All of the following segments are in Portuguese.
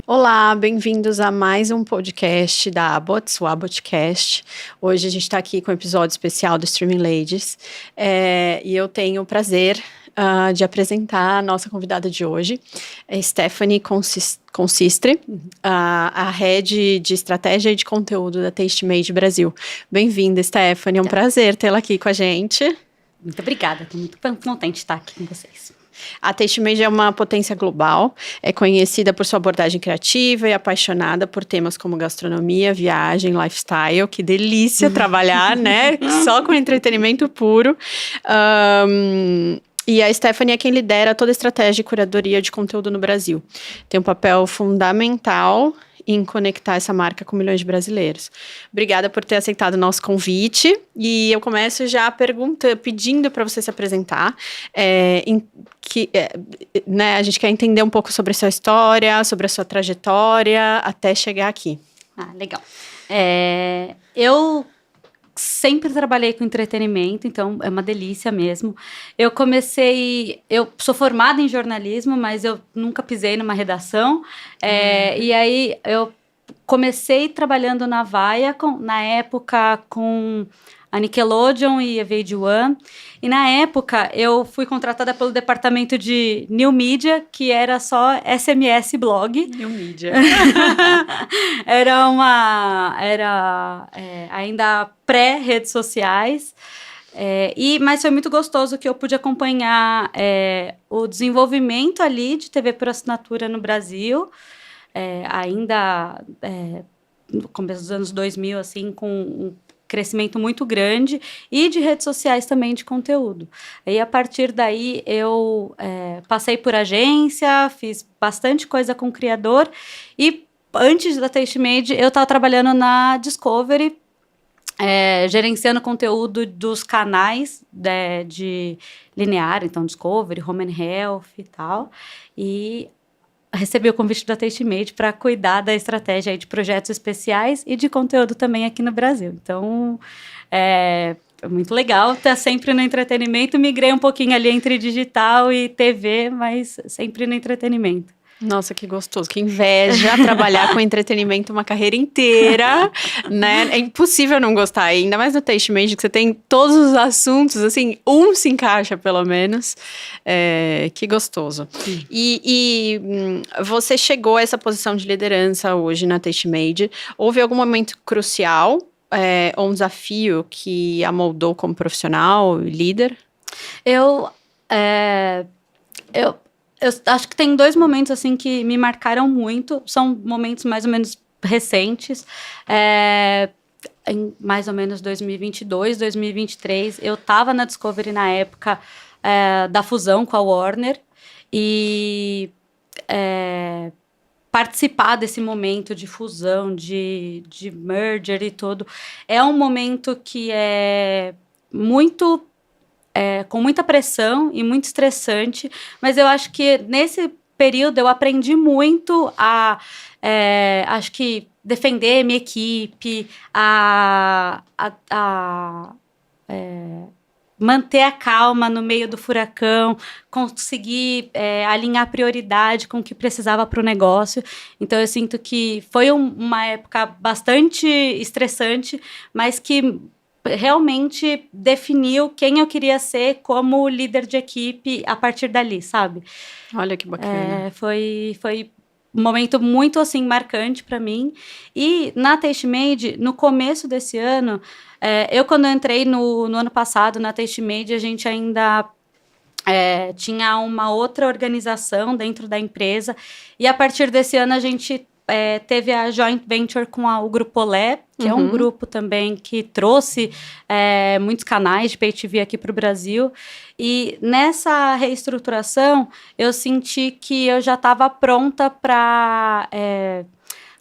Olá, bem-vindos a mais um podcast da Abots, o Abotcast. Hoje a gente está aqui com um episódio especial do Streaming Ladies e eu tenho o prazer de apresentar a nossa convidada de hoje, Stephanie Consistre, a Head de Estratégia e de Conteúdo da Tastemade Brasil. Bem-vinda, Stephanie, é um prazer tê-la aqui com a gente. Muito obrigada, estou muito contente de estar aqui com vocês. A Tastemade é uma potência global, é conhecida por sua abordagem criativa e apaixonada por temas como gastronomia, viagem, lifestyle. Que delícia trabalhar, né? Só com entretenimento puro. E a Stephanie é quem lidera toda a estratégia de curadoria de conteúdo no Brasil. Tem um papel fundamental em conectar essa marca com milhões de brasileiros. Obrigada por ter aceitado o nosso convite. E eu começo já pedindo para você se apresentar. A gente quer entender um pouco sobre a sua história, sobre a sua trajetória, até chegar aqui. Legal. Eu sempre trabalhei com entretenimento, então é uma delícia mesmo. Eu sou formada em jornalismo, mas eu nunca pisei numa redação. E aí eu comecei trabalhando na Vaia, na época com a Nickelodeon e a VH1. E na época eu fui contratada pelo departamento de New Media, que era só SMS blog. New Media. Era ainda pré-redes sociais. Mas foi muito gostoso que eu pude acompanhar o desenvolvimento ali de TV por assinatura no Brasil. No começo dos anos 2000, assim, com um crescimento muito grande, e de redes sociais também de conteúdo. E a partir daí eu passei por agência, fiz bastante coisa com criador, e antes da Tastemade eu estava trabalhando na Discovery, gerenciando conteúdo dos canais de linear, então Discovery, Home and Health e tal, e recebi o convite da Tastemade para cuidar da estratégia aí de projetos especiais e de conteúdo também aqui no Brasil. Então, é muito legal estar sempre no entretenimento. Migrei um pouquinho ali entre digital e TV, mas sempre no entretenimento. Nossa, que gostoso, que inveja trabalhar com entretenimento uma carreira inteira, né? É impossível não gostar, ainda mais no Tastemade, que você tem todos os assuntos, assim, um se encaixa pelo menos. Que gostoso. E você chegou a essa posição de liderança hoje na Tastemade. Houve algum momento crucial ou um desafio que a moldou como profissional e líder? Eu acho que tem 2 momentos, assim, que me marcaram muito. São momentos mais ou menos recentes. Em mais ou menos 2022, 2023, eu estava na Discovery na época da fusão com a Warner. E participar desse momento de fusão, de merger e tudo, é um momento que é muito... com muita pressão e muito estressante, mas eu acho que nesse período eu aprendi muito acho que defender minha equipe, manter a calma no meio do furacão, conseguir alinhar prioridade com o que precisava para o negócio. Então eu sinto que foi uma época bastante estressante, mas que realmente definiu quem eu queria ser como líder de equipe a partir dali, sabe? Olha que bacana. Foi um momento muito, assim, marcante para mim. E na Tastemade, no começo desse ano, quando eu entrei no ano passado na Tastemade, a gente ainda tinha uma outra organização dentro da empresa, e a partir desse ano a gente teve a joint venture com o Grupo Olé, que é um grupo também que trouxe muitos canais de Pay TV aqui para o Brasil. E nessa reestruturação, eu senti que eu já estava pronta para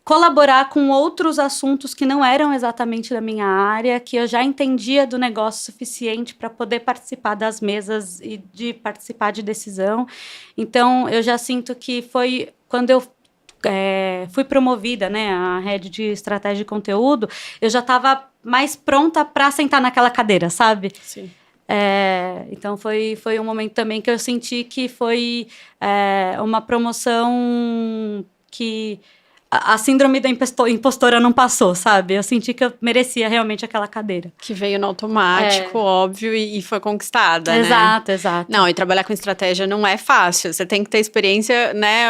colaborar com outros assuntos que não eram exatamente da minha área, que eu já entendia do negócio suficiente para poder participar das mesas e de participar de decisão. Então, eu já sinto que foi quando eu fui promovida, né, a head de estratégia de conteúdo, eu já estava mais pronta para sentar naquela cadeira, sabe? Sim. Então, foi um momento também que eu senti que foi uma promoção que a síndrome da impostora não passou, sabe? Eu senti que eu merecia realmente aquela cadeira. Que veio no automático, óbvio, e foi conquistada, exato, né? Exato. Não, e trabalhar com estratégia não é fácil. Você tem que ter experiência, né,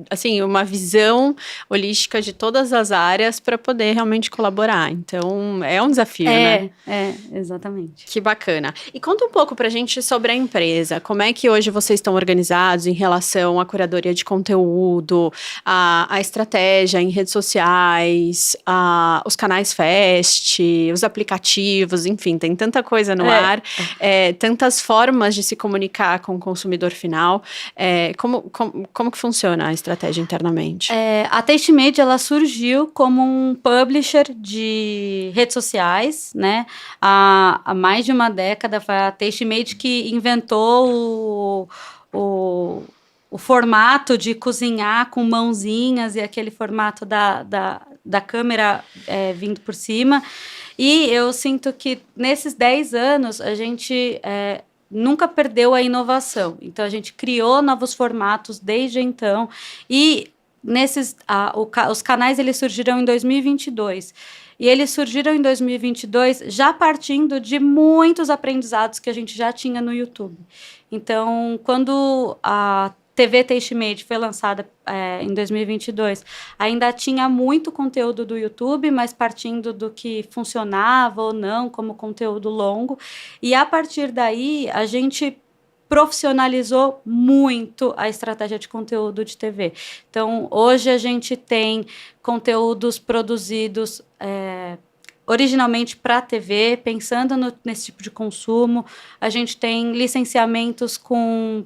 assim, uma visão holística de todas as áreas para poder realmente colaborar. Então, é um desafio, né? Exatamente. Que bacana. E conta um pouco pra gente sobre a empresa. Como é que hoje vocês estão organizados em relação à curadoria de conteúdo, a estratégia em redes sociais, os canais Fast, os aplicativos, enfim, tem tanta coisa no ar, tantas formas de se comunicar com o consumidor final. Como que funciona a estratégia internamente? A Tastemade, ela surgiu como um publisher de redes sociais, né? Há mais de uma década, foi a Tastemade que inventou o formato de cozinhar com mãozinhas e aquele formato da câmera vindo por cima. E eu sinto que nesses 10 anos a gente nunca perdeu a inovação. Então, a gente criou novos formatos desde então. E os canais eles surgiram em 2022. E eles surgiram em 2022 já partindo de muitos aprendizados que a gente já tinha no YouTube. Então, quando a TV Tastemade foi lançada em 2022, ainda tinha muito conteúdo do YouTube, mas partindo do que funcionava ou não como conteúdo longo. E a partir daí, a gente profissionalizou muito a estratégia de conteúdo de TV. Então, hoje a gente tem conteúdos produzidos originalmente para a TV, pensando nesse tipo de consumo. A gente tem licenciamentos com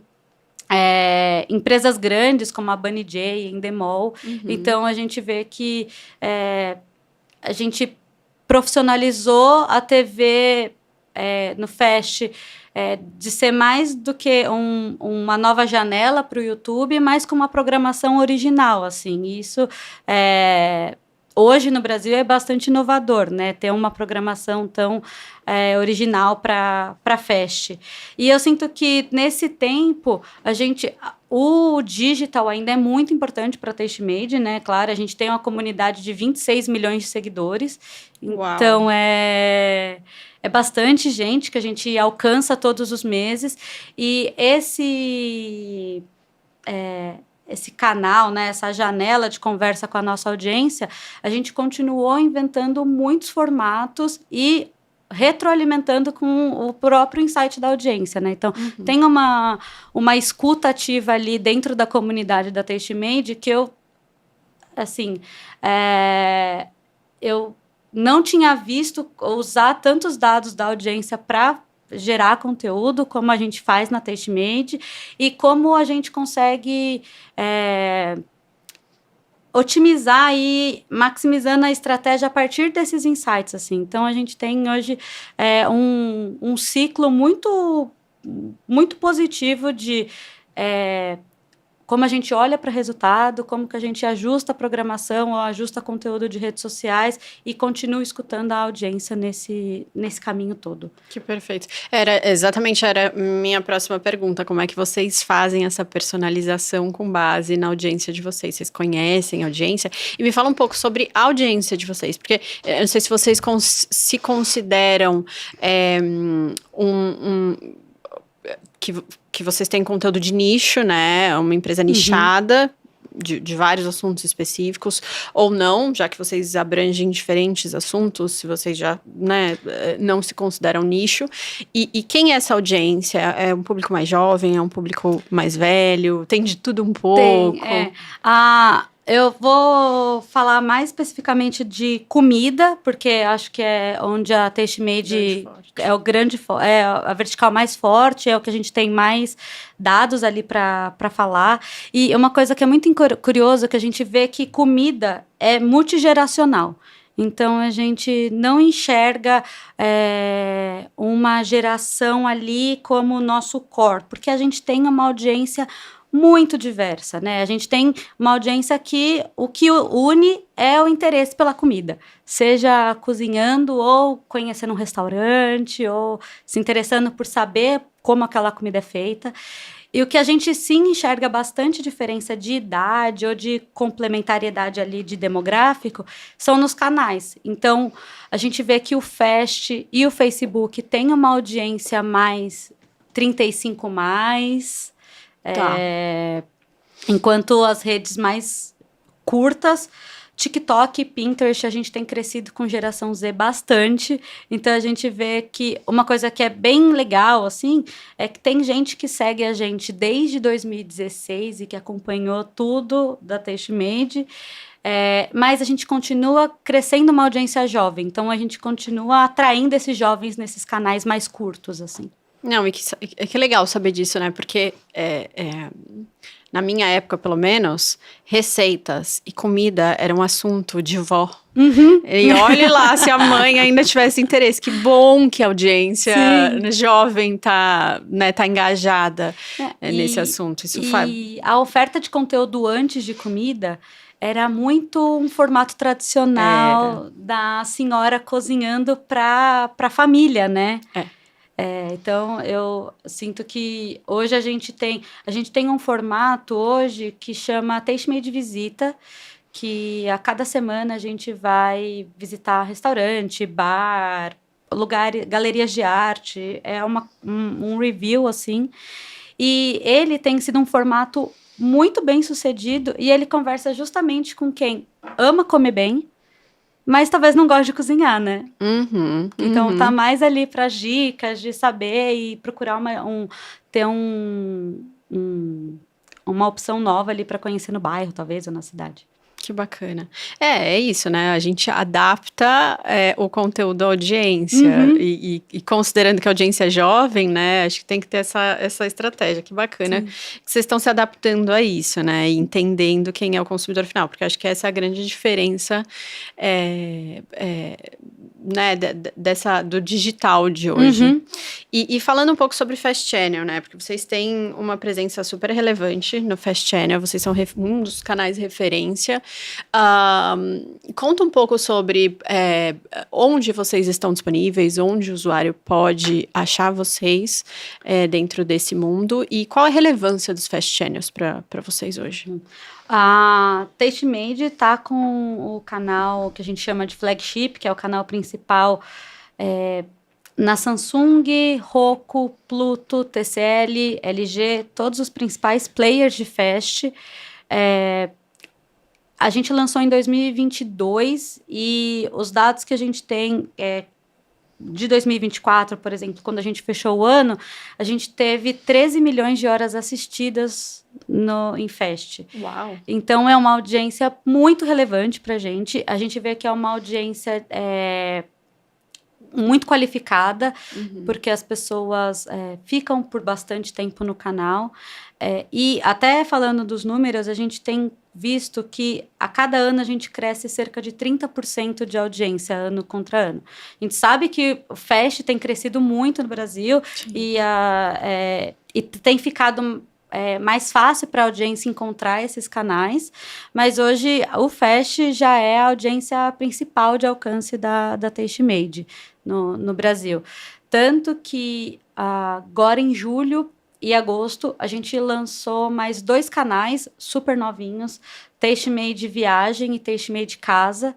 empresas grandes, como a Bunny J, Endemol. Então, a gente vê que a gente profissionalizou a TV no Fast, de ser mais do que uma nova janela para o YouTube, mas com uma programação original, assim. Isso, hoje no Brasil, é bastante inovador, né? Ter uma programação tão original para Fast. E eu sinto que, nesse tempo, o digital ainda é muito importante para a Tastemade, né? Claro, a gente tem uma comunidade de 26 milhões de seguidores. Uau. Então, é bastante gente que a gente alcança todos os meses. E esse canal, né, essa janela de conversa com a nossa audiência, a gente continuou inventando muitos formatos e retroalimentando com o próprio insight da audiência, né? Então, tem uma escuta ativa ali dentro da comunidade da Tastemade que eu não tinha visto usar tantos dados da audiência para gerar conteúdo como a gente faz na Tastemade e como a gente consegue otimizar e maximizando a estratégia a partir desses insights, assim. Então, a gente tem hoje um ciclo muito, muito positivo de como a gente olha para resultado, como que a gente ajusta a programação, ou ajusta conteúdo de redes sociais e continua escutando a audiência nesse caminho todo. Que perfeito. Era minha próxima pergunta, como é que vocês fazem essa personalização com base na audiência de vocês? Vocês conhecem a audiência? E me fala um pouco sobre a audiência de vocês, porque eu não sei se vocês se consideram que vocês têm conteúdo de nicho, né? Uma empresa nichada, de vários assuntos específicos, ou não, já que vocês abrangem diferentes assuntos, se vocês já, né, não se consideram nicho. E quem é essa audiência? É um público mais jovem? É um público mais velho? Tem de tudo um pouco? A Eu vou falar mais especificamente de comida, porque acho que é onde a Taste Made é o é a vertical mais forte, é o que a gente tem mais dados ali para falar. E uma coisa que é muito curioso, que a gente vê que comida é multigeracional. Então, a gente não enxerga uma geração ali como o nosso core, porque a gente tem uma audiência muito diversa, né? A gente tem uma audiência que o que une é o interesse pela comida, seja cozinhando ou conhecendo um restaurante ou se interessando por saber como aquela comida é feita. E o que a gente sim enxerga bastante diferença de idade ou de complementariedade ali de demográfico são nos canais. Então, a gente vê que o Fast e o Facebook têm uma audiência mais 35 mais, Tá. enquanto as redes mais curtas, TikTok e Pinterest, a gente tem crescido com geração Z bastante. Então, a gente vê que uma coisa que é bem legal, assim, é que tem gente que segue a gente desde 2016 e que acompanhou tudo da Taste Made. Mas a gente continua crescendo uma audiência jovem. Então, a gente continua atraindo esses jovens nesses canais mais curtos, assim. Não, e que é legal saber disso, né? Porque na minha época, pelo menos, receitas e comida era um assunto de vó. Uhum. E olhe lá se a mãe ainda tivesse interesse. Que bom que a audiência jovem tá engajada nesse assunto. E a oferta de conteúdo antes de comida era muito um formato tradicional da senhora cozinhando para a família, né? Então, eu sinto que hoje a gente tem um formato hoje que chama Taste Made Visita, que a cada semana a gente vai visitar restaurante, bar, galerias de arte, um review, assim. E ele tem sido um formato muito bem sucedido e ele conversa justamente com quem ama comer bem, mas talvez não goste de cozinhar, né? Então, tá mais ali para dicas de saber e procurar ter uma opção nova ali para conhecer no bairro, talvez, ou na cidade. Que bacana. É isso, né? A gente adapta o conteúdo à audiência. E considerando que a audiência é jovem, né? Acho que tem que ter essa estratégia. Que bacana. Sim. Que vocês estão se adaptando a isso, né? E entendendo quem é o consumidor final. Porque acho que essa é a grande diferença né, do digital de hoje. E falando um pouco sobre Fast Channel, né? Porque vocês têm uma presença super relevante no Fast Channel. Vocês são um dos canais de referência. Conta um pouco sobre onde vocês estão disponíveis, onde o usuário pode achar vocês dentro desse mundo e qual a relevância dos Fast Channels para vocês hoje. A Taste Made está com o canal que a gente chama de flagship, que é o canal principal na Samsung, Roku, Pluto, TCL, LG, todos os principais players de Fast. A gente lançou em 2022 e os dados que a gente tem de 2024, por exemplo, quando a gente fechou o ano, a gente teve 13 milhões de horas assistidas em Fast. Uau! Então, é uma audiência muito relevante para a gente. A gente vê que é uma audiência muito qualificada, porque as pessoas ficam por bastante tempo no canal. E até falando dos números, a gente tem visto que a cada ano a gente cresce cerca de 30% de audiência, ano contra ano. A gente sabe que o Fast tem crescido muito no Brasil e tem ficado mais fácil para a audiência encontrar esses canais, mas hoje o Fast já é a audiência principal de alcance da Taste Made no Brasil. Tanto que agora em julho e agosto, a gente lançou mais 2 canais super novinhos, Taste Made Viagem e Taste Made Casa,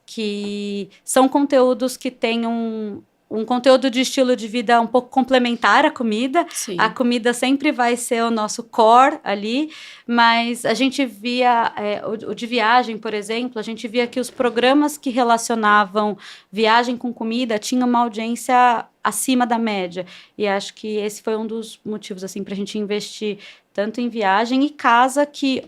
que são conteúdos que têm um conteúdo de estilo de vida um pouco complementar à comida. Sim. A comida sempre vai ser o nosso core ali, mas a gente via, o de viagem, por exemplo, a gente via que os programas que relacionavam viagem com comida tinham uma audiência acima da média. E acho que esse foi um dos motivos, assim, para a gente investir tanto em viagem e casa, que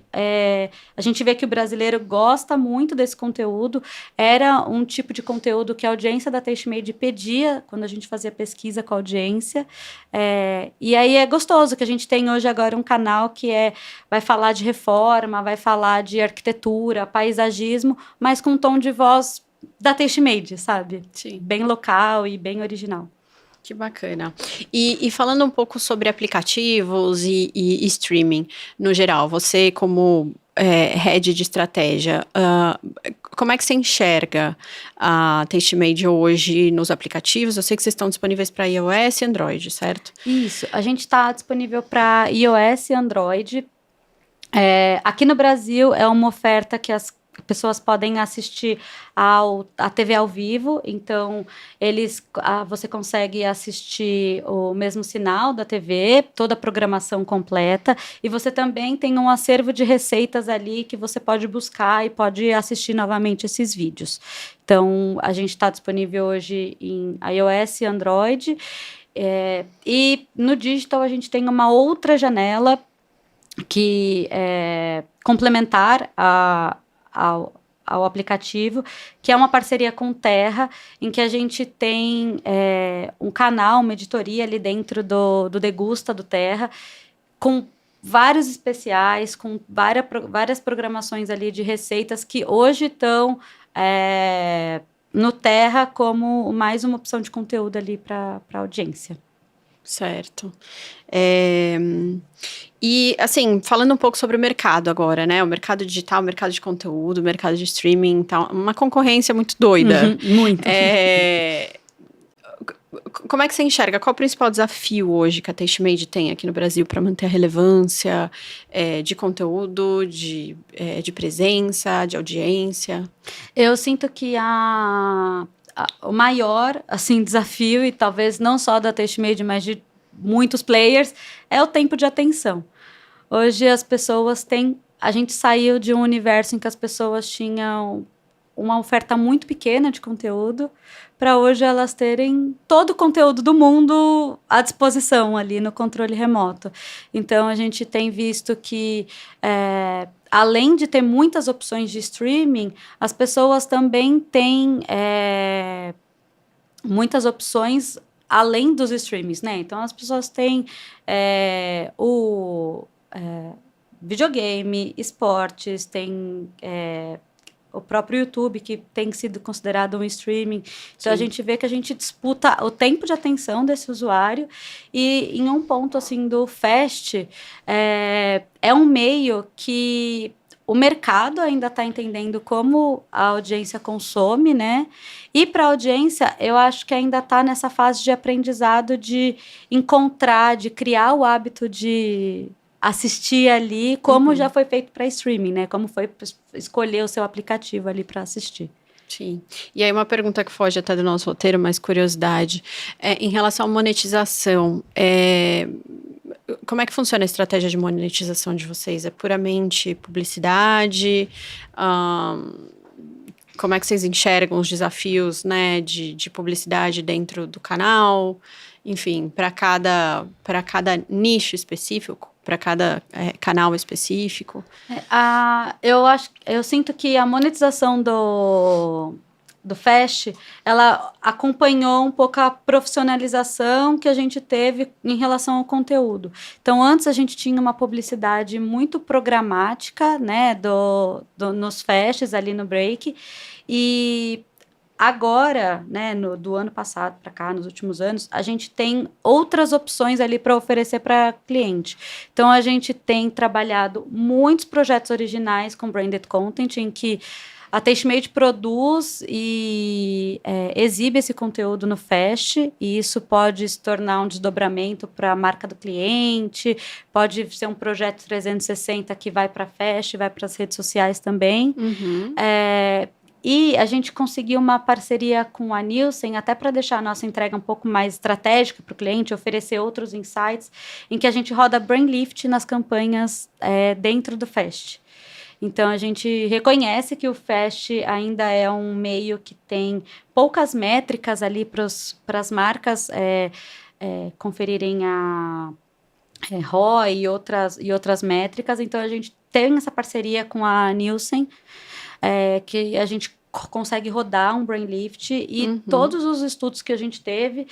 a gente vê que o brasileiro gosta muito desse conteúdo. Era um tipo de conteúdo que a audiência da Tastemade pedia quando a gente fazia pesquisa com a audiência. E aí é gostoso que a gente tem hoje agora um canal que vai falar de reforma, vai falar de arquitetura, paisagismo, mas com um tom de voz da Tastemade, sabe? Sim. Bem local e bem original. Que bacana. E falando um pouco sobre aplicativos e streaming no geral, você como head de estratégia, como é que você enxerga a Tastemade hoje nos aplicativos? Eu sei que vocês estão disponíveis para iOS e Android, certo? Isso, a gente está disponível para iOS e Android. Aqui no Brasil é uma oferta que as pessoas podem assistir a TV ao vivo, então você consegue assistir o mesmo sinal da TV, toda a programação completa, e você também tem um acervo de receitas ali que você pode buscar e pode assistir novamente esses vídeos. Então, a gente está disponível hoje em iOS e Android, e no digital a gente tem uma outra janela que é complementar ao aplicativo, que é uma parceria com Terra, em que a gente tem um canal, uma editoria ali dentro do Degusta do Terra, com vários especiais, com várias programações ali de receitas que hoje estão no Terra como mais uma opção de conteúdo ali para a audiência. Certo. E, assim, falando um pouco sobre o mercado agora, né? O mercado digital, o mercado de conteúdo, o mercado de streaming, tá uma concorrência muito doida. Muito. Como é que você enxerga? Qual o principal desafio hoje que a Tastemade tem aqui no Brasil para manter a relevância de conteúdo, de presença, de audiência? Eu sinto que o maior desafio, e talvez não só da Tastemade, mas de muitos players, é o tempo de atenção. Hoje as pessoas a gente saiu de um universo em que as pessoas tinham uma oferta muito pequena de conteúdo, para hoje elas terem todo o conteúdo do mundo à disposição ali no controle remoto. Então, a gente tem visto que, além de ter muitas opções de streaming, as pessoas também têm muitas opções além dos streamings, né? Então, as pessoas têm videogame, esportes, tem o próprio YouTube, que tem sido considerado um streaming. Então, a gente vê que a gente disputa o tempo de atenção desse usuário. E em um ponto, assim, do Fast, é um meio que o mercado ainda está entendendo como a audiência consome, né? E para a audiência, eu acho que ainda está nessa fase de aprendizado de encontrar, de criar o hábito de assistir ali, como já foi feito para streaming, né? Como foi escolher o seu aplicativo ali para assistir. Sim. E aí uma pergunta que foge até do nosso roteiro, mas curiosidade. Em relação à monetização, como é que funciona a estratégia de monetização de vocês? É puramente publicidade? Como é que vocês enxergam os desafios, né, de publicidade dentro do canal? Enfim, para cada nicho específico, para cada canal específico? Eu sinto que a monetização do Fast, ela acompanhou um pouco a profissionalização que a gente teve em relação ao conteúdo. Então, antes a gente tinha uma publicidade muito programática, né, nos Fasts ali no Break, e agora, né, do ano passado para cá, nos últimos anos, a gente tem outras opções ali para oferecer para cliente. Então, a gente tem trabalhado muitos projetos originais com branded content, em que a Tastemade produz e exibe esse conteúdo no Fast, e isso pode se tornar um desdobramento para a marca do cliente, pode ser um projeto 360 que vai para Fast, vai para as redes sociais também. Uhum. E a gente conseguiu uma parceria com a Nielsen, até para deixar a nossa entrega um pouco mais estratégica para o cliente, oferecer outros insights, em que a gente roda brain lift nas campanhas dentro do Fast. Então, a gente reconhece que o Fast ainda é um meio que tem poucas métricas ali para as marcas conferirem a ROI e outras métricas. Então, a gente tem essa parceria com a Nielsen, que a gente consegue rodar um Brain Lift e todos os estudos que a gente teve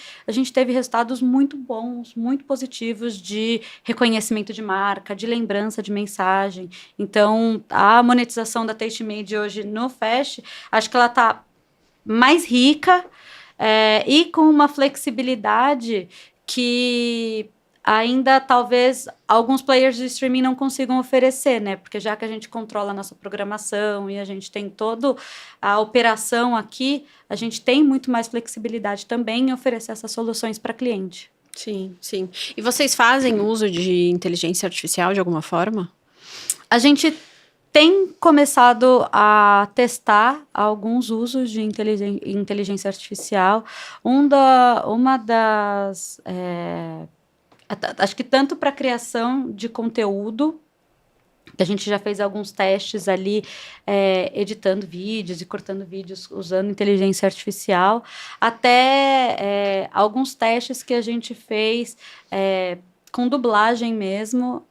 resultados muito bons, muito positivos de reconhecimento de marca, de lembrança de mensagem. Então, a monetização da TasteMade hoje no Fast, acho que ela está mais rica e com uma flexibilidade que ainda talvez alguns players de streaming não consigam oferecer, né? Porque já que a gente controla a nossa programação e a gente tem toda a operação aqui, a gente tem muito mais flexibilidade também em oferecer essas soluções para cliente. Sim, sim. E vocês fazem uso de inteligência artificial de alguma forma? A gente tem começado a testar alguns usos de inteligência artificial. Uma das... acho que tanto para criação de conteúdo, que a gente já fez alguns testes ali, editando vídeos e cortando vídeos usando inteligência artificial, até alguns testes que a gente fez com dublagem mesmo,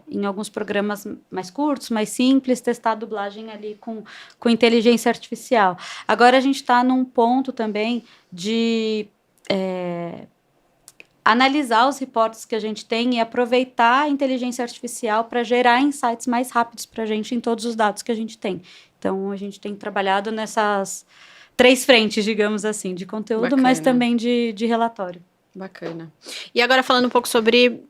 em alguns programas mais curtos, mais simples, testar a dublagem ali com inteligência artificial. Agora a gente está num ponto também de analisar os reportes que a gente tem e aproveitar a inteligência artificial para gerar insights mais rápidos para a gente em todos os dados que a gente tem. Então, a gente tem trabalhado nessas 3 frentes, digamos assim, de conteúdo, bacana, mas também de relatório. Bacana. E agora falando um pouco sobre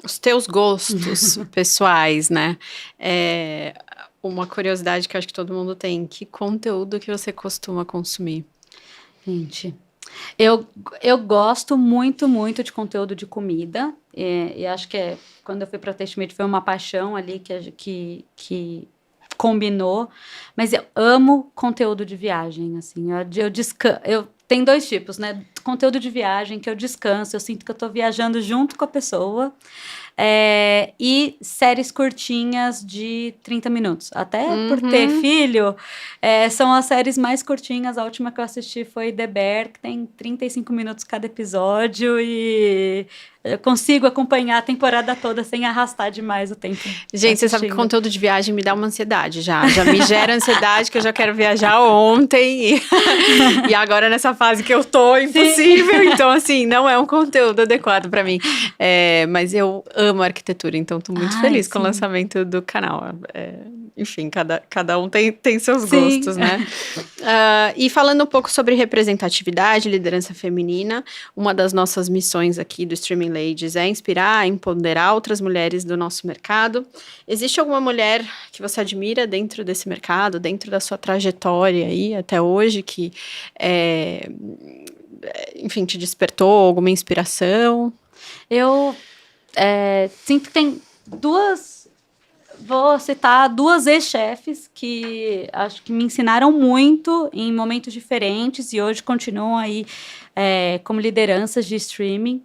os teus gostos pessoais, né? Uma curiosidade que eu acho que todo mundo tem. Que conteúdo que você costuma consumir? Gente... Eu gosto muito, muito de conteúdo de comida, e acho que quando eu fui para a TasteMade foi uma paixão ali que combinou, mas eu amo conteúdo de viagem, assim, eu tem 2 tipos, né, conteúdo de viagem que eu descanso, eu sinto que eu estou viajando junto com a pessoa, e séries curtinhas de 30 minutos. Até por ter filho, são as séries mais curtinhas. A última que eu assisti foi The Bear, que tem 35 minutos cada episódio e eu consigo acompanhar a temporada toda sem arrastar demais o tempo. Gente, você sabe que conteúdo de viagem me dá uma ansiedade já me gera ansiedade que eu já quero viajar ontem e agora nessa fase que eu tô, impossível. Sim. Então, assim, não é um conteúdo adequado para mim. Mas eu amo arquitetura, então tô muito feliz com o lançamento do canal. Enfim, cada um tem seus gostos, né? E falando um pouco sobre representatividade, liderança feminina, uma das nossas missões aqui do Streaming Ladies é inspirar, empoderar outras mulheres do nosso mercado. Existe alguma mulher que você admira dentro desse mercado, dentro da sua trajetória aí até hoje, que, enfim, te despertou alguma inspiração? Eu sinto que tem vou citar 2 ex-chefes que acho que me ensinaram muito em momentos diferentes e hoje continuam aí como lideranças de streaming.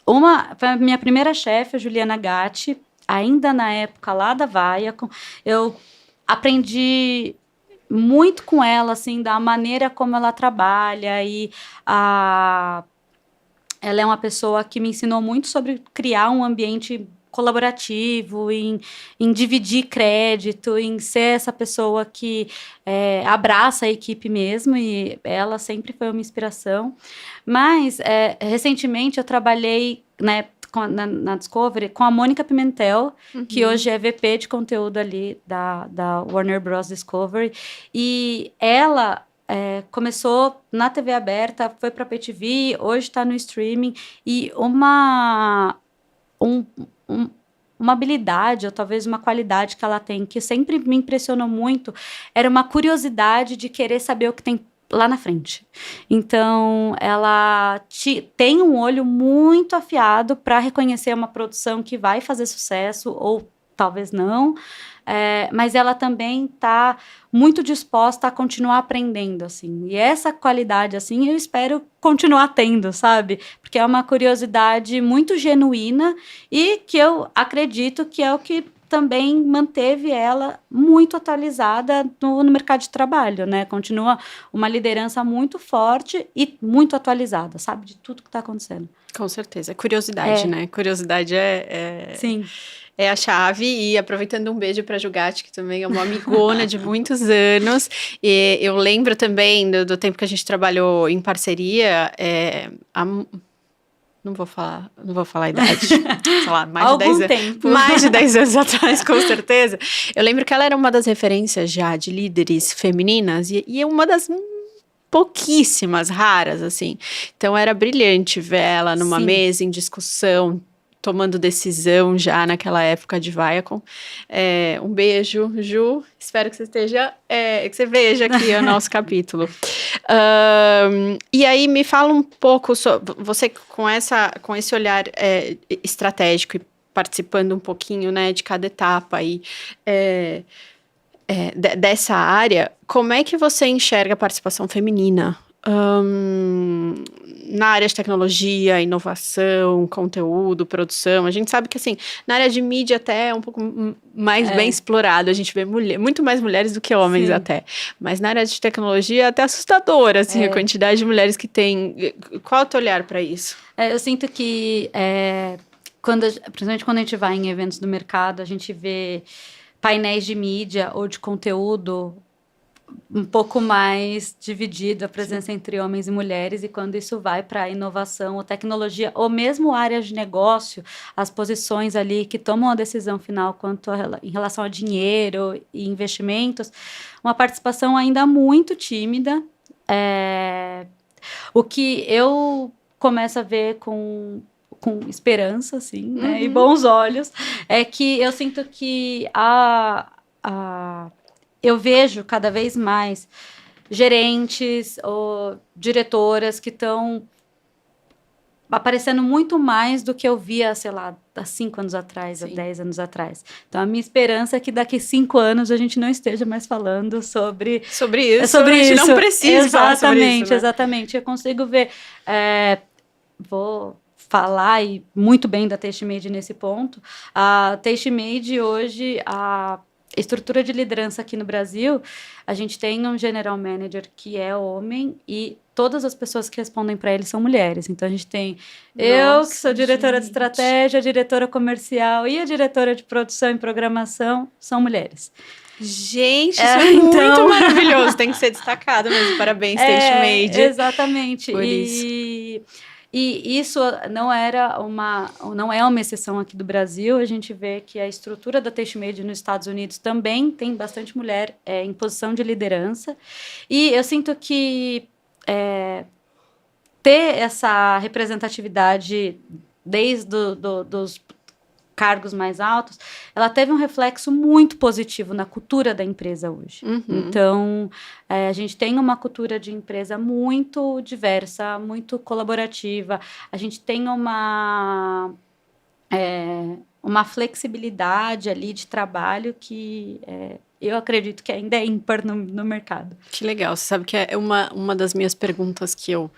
Uma foi a minha primeira chefe, a Juliana Gatti, ainda na época lá da Viacom. Eu aprendi muito com ela, assim, da maneira como ela trabalha e ela é uma pessoa que me ensinou muito sobre criar um ambiente colaborativo, em dividir crédito, em ser essa pessoa que abraça a equipe mesmo, e ela sempre foi uma inspiração. Mas, recentemente, eu trabalhei, né, na Discovery com a Mônica Pimentel, que hoje é VP de conteúdo ali da Warner Bros. Discovery, e ela... começou na TV aberta, foi para a PTV, hoje está no streaming, e uma habilidade, ou talvez uma qualidade que ela tem, que sempre me impressionou muito, era uma curiosidade de querer saber o que tem lá na frente. Então, ela tem um olho muito afiado para reconhecer uma produção que vai fazer sucesso, ou talvez não, mas ela também está muito disposta a continuar aprendendo, assim, e essa qualidade, assim, eu espero continuar tendo, sabe, porque é uma curiosidade muito genuína e que eu acredito que é o que também manteve ela muito atualizada no mercado de trabalho, né? Continua uma liderança muito forte e muito atualizada, sabe? De tudo que está acontecendo. Com certeza. Curiosidade, né? Curiosidade Sim. É a chave. E aproveitando, um beijo para a Jugatti, que também é uma amigona de muitos anos. E eu lembro também do tempo que a gente trabalhou em parceria. Não vou falar a idade, sei lá, mais de 10 anos. Tempo. Mais de 10 anos atrás, com certeza. Eu lembro que ela era uma das referências já de líderes femininas e uma das pouquíssimas, raras, assim. Então era brilhante ver ela numa mesa em discussão, tomando decisão já naquela época de Viacom. Um beijo, Ju. Espero que você esteja, que você veja aqui o nosso capítulo. E aí me fala um pouco sobre você com esse olhar estratégico e participando um pouquinho, né, de cada etapa aí. Dessa área, como é que você enxerga a participação feminina na área de tecnologia, inovação, conteúdo, produção? A gente sabe que, assim, na área de mídia até é um pouco mais bem explorado, a gente vê muito mais mulheres do que homens até, mas na área de tecnologia é até assustadora, assim, a quantidade de mulheres que tem. Qual é o teu olhar para isso? Eu sinto que, principalmente quando a gente vai em eventos do mercado, a gente vê painéis de mídia ou de conteúdo um pouco mais dividido, a presença entre homens e mulheres, e quando isso vai para inovação ou tecnologia, ou mesmo áreas de negócio, as posições ali que tomam a decisão final em relação a dinheiro e investimentos, uma participação ainda muito tímida. O que eu começo a ver com esperança, assim, né, e bons olhos, é que eu sinto que eu vejo cada vez mais gerentes ou diretoras que estão aparecendo muito mais do que eu via, sei lá, há 5 anos atrás, há 10 anos atrás. Então, a minha esperança é que daqui 5 anos a gente não esteja mais falando sobre isso. A gente não precisa falar sobre isso, né? Exatamente. Eu consigo ver... vou falar muito bem da TasteMade nesse ponto. A TasteMade hoje, a estrutura de liderança aqui no Brasil, a gente tem um general manager que é homem e todas as pessoas que respondem para ele são mulheres. Então, a gente tem eu, que sou diretora de estratégia, a diretora comercial e a diretora de produção e programação são mulheres. Gente, isso é muito maravilhoso. Tem que ser destacado mesmo. Parabéns, TasteMade. Exatamente. E isso não é uma exceção aqui do Brasil. A gente vê que a estrutura da TasteMade nos Estados Unidos também tem bastante mulher em posição de liderança. E eu sinto que ter essa representatividade desde dos cargos mais altos, ela teve um reflexo muito positivo na cultura da empresa hoje. Então, a gente tem uma cultura de empresa muito diversa, muito colaborativa. A gente tem uma flexibilidade ali de trabalho que eu acredito que ainda é ímpar no mercado. Que legal. Você sabe que é uma das minhas perguntas que eu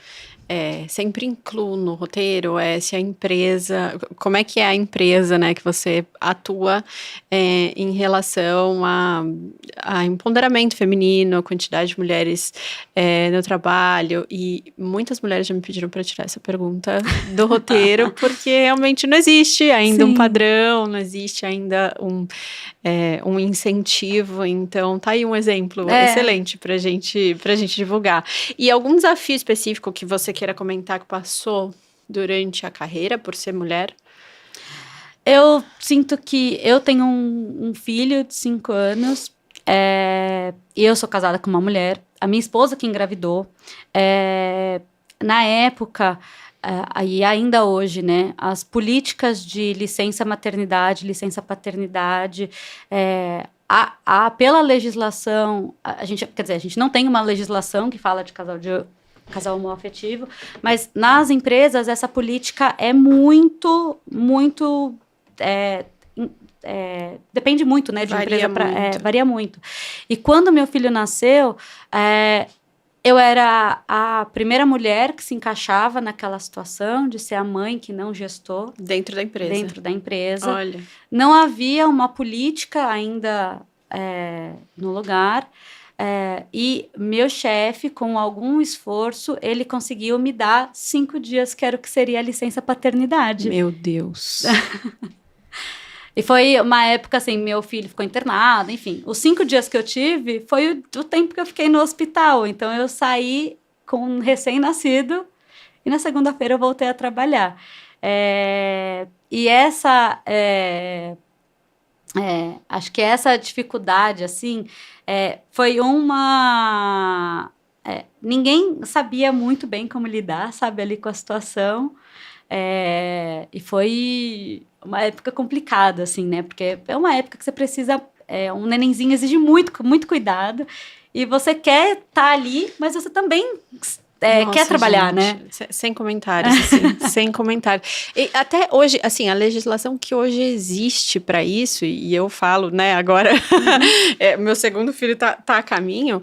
sempre incluo no roteiro se a empresa, como é que é a empresa, né, que você atua em relação a empoderamento feminino, a quantidade de mulheres no trabalho, e muitas mulheres já me pediram para tirar essa pergunta do roteiro, porque realmente não existe ainda um padrão, não existe ainda um incentivo. Então tá aí um exemplo excelente pra gente divulgar. E algum desafio específico que você queira comentar que passou durante a carreira por ser mulher? Eu sinto que eu tenho um filho de 5 anos e eu sou casada com uma mulher. A minha esposa que engravidou. Na época, e ainda hoje, né, as políticas de licença maternidade, licença paternidade, pela legislação, a gente não tem uma legislação que fala de casal homoafetivo, mas nas empresas essa política é muito, muito... depende muito, né, de varia empresa muito. varia muito. E quando meu filho nasceu, eu era a primeira mulher que se encaixava naquela situação de ser a mãe que não gestou. Dentro da empresa. Dentro da empresa. Olha. Não havia uma política ainda no lugar. E meu chefe, com algum esforço, ele conseguiu me dar 5 dias, que era o que seria a licença paternidade. Meu Deus. E foi uma época, assim, meu filho ficou internado, enfim. Os 5 dias que eu tive foi o tempo que eu fiquei no hospital. Então, eu saí com um recém-nascido e na segunda-feira eu voltei a trabalhar. E essa... acho que essa dificuldade, assim, foi uma... ninguém sabia muito bem como lidar, sabe, ali com a situação. E foi uma época complicada, assim, né? Porque é uma época que você precisa... um nenenzinho exige muito, muito cuidado. E você quer estar ali, mas você também... Nossa, quer trabalhar, gente, né? Sem comentários, assim, sem comentários. E até hoje, assim, a legislação que hoje existe para isso, e eu falo, né, agora, meu segundo filho tá a caminho,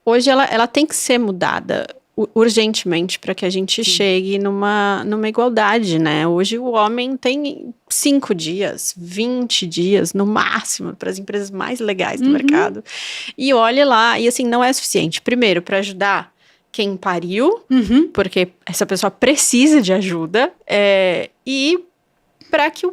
hoje ela tem que ser mudada urgentemente para que a gente chegue numa igualdade, né? Hoje o homem tem 5 dias, 20 dias no máximo para as empresas mais legais do mercado. E olhe lá, e assim, não é suficiente. Primeiro, para ajudar quem pariu, porque essa pessoa precisa de ajuda, e para que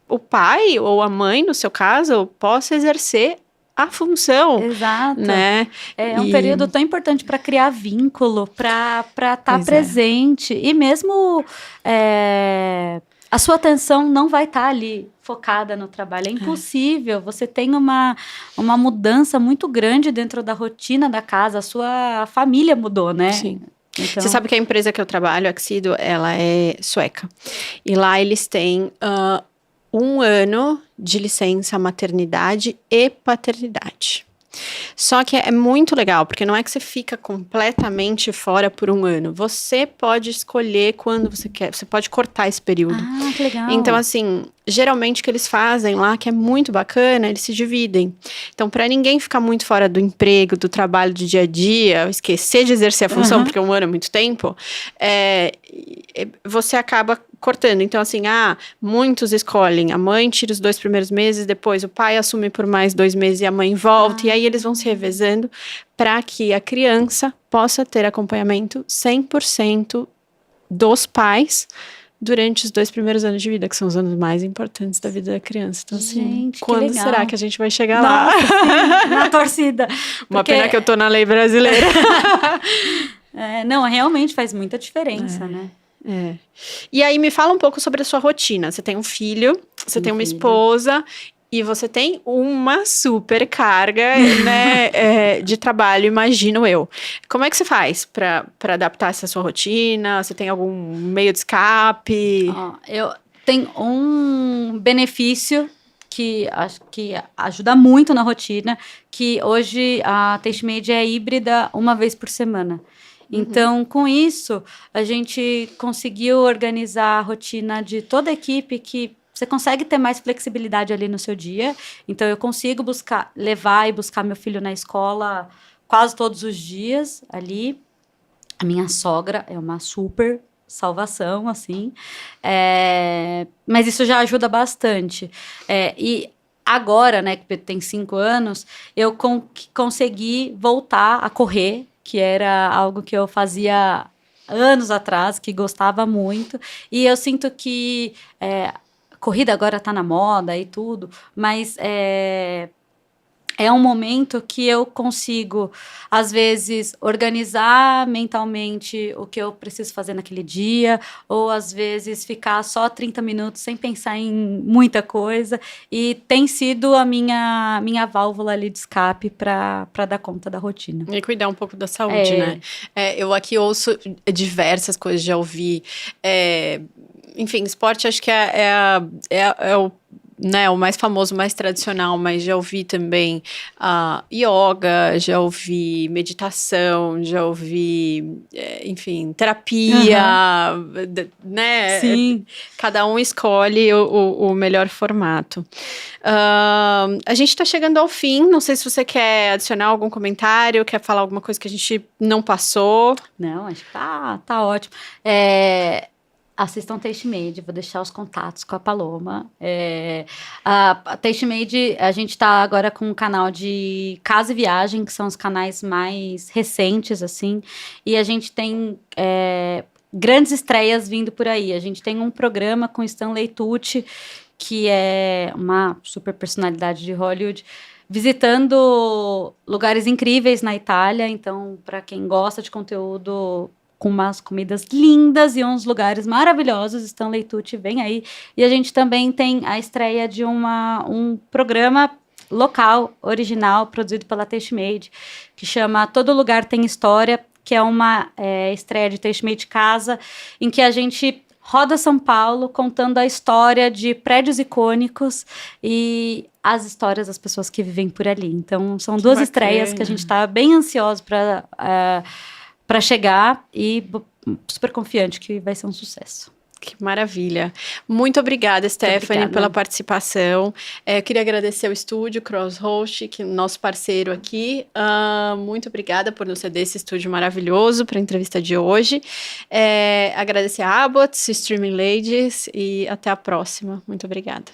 o pai ou a mãe, no seu caso, possa exercer a função. Exato. Né? É um período tão importante para criar vínculo, para estar presente. E mesmo a sua atenção não vai estar ali focada no trabalho. É impossível. Você tem uma mudança muito grande dentro da rotina da casa. A sua família mudou, né? Sim. Então... Você sabe que a empresa que eu trabalho, a Axido, ela é sueca. E lá eles têm 1 ano de licença maternidade e paternidade. Só que é muito legal, porque não é que você fica completamente fora por 1 ano. Você pode escolher quando você quer, você pode cortar esse período. Ah, que legal. Então, assim, geralmente o que eles fazem lá, que é muito bacana, eles se dividem. Então, para ninguém ficar muito fora do emprego, do trabalho do dia a dia, esquecer de exercer a função, porque 1 ano é muito tempo, você acaba cortando. Então, assim, muitos escolhem, a mãe tira os 2 primeiros meses, depois o pai assume por mais 2 meses e a mãe volta, e aí eles vão se revezando para que a criança possa ter acompanhamento 100% dos pais durante os 2 primeiros anos de vida, que são os anos mais importantes da vida da criança. Então, assim, gente, quando será que a gente vai chegar lá? Sim, na torcida. Uma pena que eu tô na lei brasileira. Não, realmente faz muita diferença, né? E aí, me fala um pouco sobre a sua rotina. Você tem um filho, você tem uma esposa, e você tem uma super carga, né, de trabalho, imagino eu. Como é que você faz para adaptar essa sua rotina? Você tem algum meio de escape? Eu tenho um benefício que acho que ajuda muito na rotina, que hoje a TasteMade é híbrida 1 vez por semana. Então, com isso, a gente conseguiu organizar a rotina de toda a equipe, que você consegue ter mais flexibilidade ali no seu dia. Então, eu consigo levar e buscar meu filho na escola quase todos os dias ali. A minha sogra é uma super salvação, assim. Mas isso já ajuda bastante. E agora, né, que tem 5 anos, eu consegui voltar a correr, que era algo que eu fazia anos atrás, que gostava muito. E eu sinto que corrida agora está na moda e tudo, mas é um momento que eu consigo, às vezes, organizar mentalmente o que eu preciso fazer naquele dia, ou às vezes ficar só 30 minutos sem pensar em muita coisa, e tem sido a minha válvula ali de escape para dar conta da rotina. E cuidar um pouco da saúde, né? Eu aqui ouço diversas coisas, já ouvi. Enfim, esporte acho que é o né, o mais famoso, mais tradicional, mas já ouvi também yoga, já ouvi meditação, já ouvi, enfim, terapia, né? Sim. Cada um escolhe o melhor formato. A gente está chegando ao fim, não sei se você quer adicionar algum comentário, quer falar alguma coisa que a gente não passou. Não, acho que tá ótimo. Assistam Taste Made, vou deixar os contatos com a Paloma. A Taste Made, a gente está agora com um canal de casa e viagem, que são os canais mais recentes, assim, e a gente tem grandes estreias vindo por aí. A gente tem um programa com Stanley Tucci, que é uma super personalidade de Hollywood, visitando lugares incríveis na Itália. Então, para quem gosta de conteúdo com umas comidas lindas e uns lugares maravilhosos, Stanley Tucci vem aí. E a gente também tem a estreia de um programa local, original, produzido pela Taste Made, que chama Todo Lugar Tem História, que é uma estreia de Taste Made Casa, em que a gente roda São Paulo contando a história de prédios icônicos e as histórias das pessoas que vivem por ali. Então, são duas estreias que a gente está bem ansioso para chegar e super confiante que vai ser um sucesso. Que maravilha. Muito obrigada, Stephanie, pela participação. Eu queria agradecer ao estúdio Crosshost, que é nosso parceiro aqui. Muito obrigada por nos ceder esse estúdio maravilhoso para a entrevista de hoje. Agradecer a Abbott, Streaming Ladies e até a próxima. Muito obrigada.